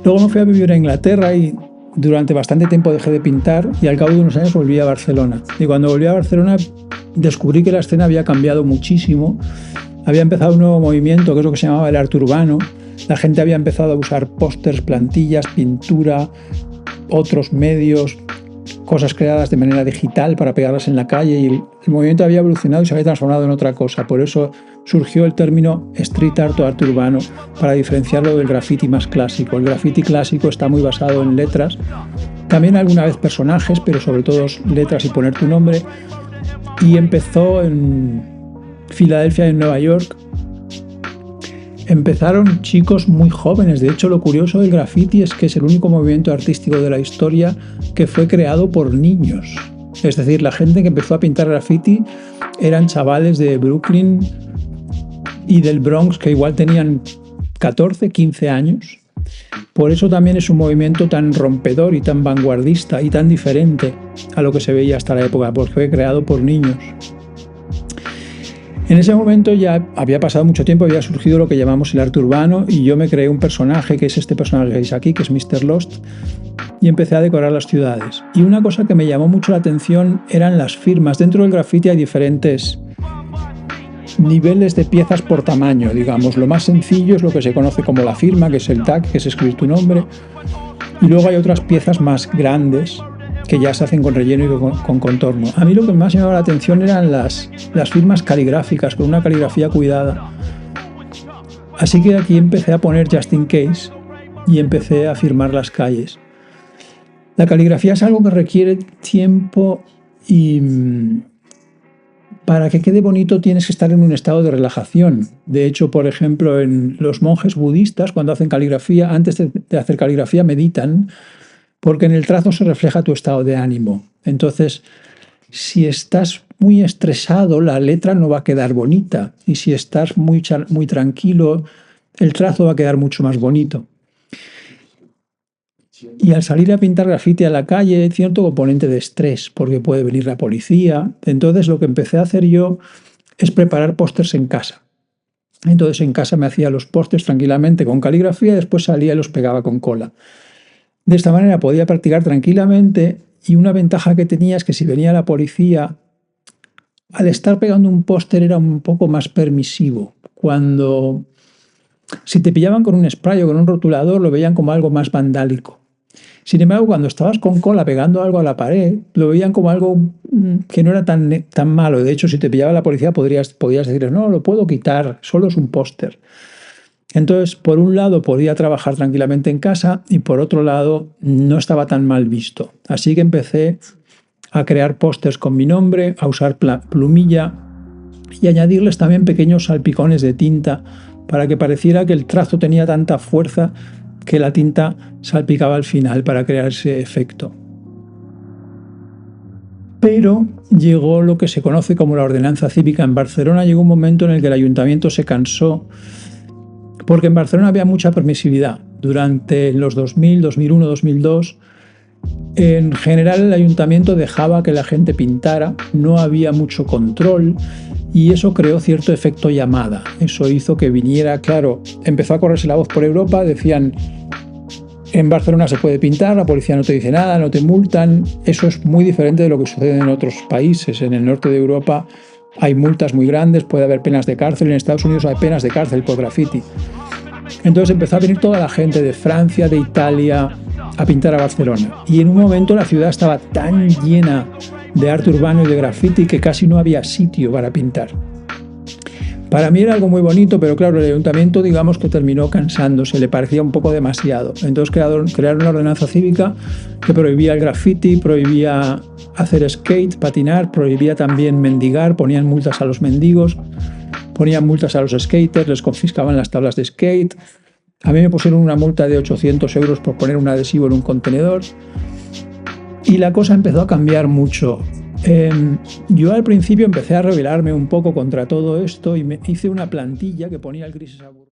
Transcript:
Luego me fui a vivir a Inglaterra y durante bastante tiempo dejé de pintar y al cabo de unos años volví a Barcelona. Y cuando volví a Barcelona descubrí que la escena había cambiado muchísimo. Había empezado un nuevo movimiento, que es lo que se llamaba el arte urbano. La gente había empezado a usar pósters, plantillas, pintura, otros medios, cosas creadas de manera digital para pegarlas en la calle, y el movimiento había evolucionado y se había transformado en otra cosa. Por eso surgió el término street art o arte urbano, para diferenciarlo del graffiti más clásico. El graffiti clásico está muy basado en letras, también alguna vez personajes, pero sobre todo letras y poner tu nombre, y empezó en Filadelfia y en Nueva York. Empezaron chicos muy jóvenes. De hecho, lo curioso del graffiti es que es el único movimiento artístico de la historia que fue creado por niños. Es decir, la gente que empezó a pintar graffiti eran chavales de Brooklyn y del Bronx que igual tenían 14, 15 años. Por eso también es un movimiento tan rompedor y tan vanguardista y tan diferente a lo que se veía hasta la época, porque fue creado por niños. En ese momento ya había pasado mucho tiempo, había surgido lo que llamamos el arte urbano, y yo me creé un personaje, que es este personaje que veis aquí, que es Mr. Lost, y empecé a decorar las ciudades. Y una cosa que me llamó mucho la atención eran las firmas. Dentro del graffiti hay diferentes niveles de piezas por tamaño, digamos. Lo más sencillo es lo que se conoce como la firma, que es el tag, que es escribir tu nombre, y luego hay otras piezas más grandes que ya se hacen con relleno y con contorno. A mí lo que más me llamaba la atención eran las firmas caligráficas, con una caligrafía cuidada. Así que aquí empecé a poner just in case y empecé a firmar las calles. La caligrafía es algo que requiere tiempo y para que quede bonito tienes que estar en un estado de relajación. De hecho, por ejemplo, en los monjes budistas, cuando hacen caligrafía, antes de hacer caligrafía meditan, porque en el trazo se refleja tu estado de ánimo. Entonces, si estás muy estresado, la letra no va a quedar bonita. Y si estás muy tranquilo, el trazo va a quedar mucho más bonito. Y al salir a pintar grafiti a la calle, hay cierto componente de estrés, porque puede venir la policía. Entonces, lo que empecé a hacer yo es preparar pósters en casa. Entonces, en casa me hacía los pósters tranquilamente con caligrafía y después salía y los pegaba con cola. De esta manera podía practicar tranquilamente, y una ventaja que tenía es que si venía la policía, al estar pegando un póster era un poco más permisivo. Si te pillaban con un spray o con un rotulador, lo veían como algo más vandálico. Sin embargo, cuando estabas con cola pegando algo a la pared, lo veían como algo que no era tan malo. De hecho, si te pillaba la policía podías decirles, no, lo puedo quitar, solo es un póster. Entonces, por un lado podía trabajar tranquilamente en casa y por otro lado no estaba tan mal visto. Así que empecé a crear pósters con mi nombre, a usar plumilla y añadirles también pequeños salpicones de tinta para que pareciera que el trazo tenía tanta fuerza que la tinta salpicaba al final para crear ese efecto. Pero llegó lo que se conoce como la ordenanza cívica. En Barcelona llegó un momento en el que el ayuntamiento se cansó, porque en Barcelona había mucha permisividad. Durante los 2000, 2001, 2002, en general el ayuntamiento dejaba que la gente pintara, no había mucho control y eso creó cierto efecto llamada. Eso hizo que viniera, claro, empezó a correrse la voz por Europa, decían, en Barcelona se puede pintar, la policía no te dice nada, no te multan. Eso es muy diferente de lo que sucede en otros países. En el norte de Europa hay multas muy grandes, puede haber penas de cárcel. En Estados Unidos hay penas de cárcel por graffiti. Entonces empezó a venir toda la gente de Francia, de Italia, a pintar a Barcelona. Y en un momento la ciudad estaba tan llena de arte urbano y de graffiti que casi no había sitio para pintar. Para mí era algo muy bonito, pero claro, el ayuntamiento, digamos que terminó cansándose, le parecía un poco demasiado. Entonces crearon una ordenanza cívica que prohibía el graffiti, prohibía hacer skate, patinar, prohibía también mendigar, ponían multas a los mendigos, ponían multas a los skaters, les confiscaban las tablas de skate. A mí me pusieron una multa de 800 euros por poner un adhesivo en un contenedor. Y la cosa empezó a cambiar mucho. Yo al principio empecé a rebelarme un poco contra todo esto y me hice una plantilla que ponía el Grises Aburridos.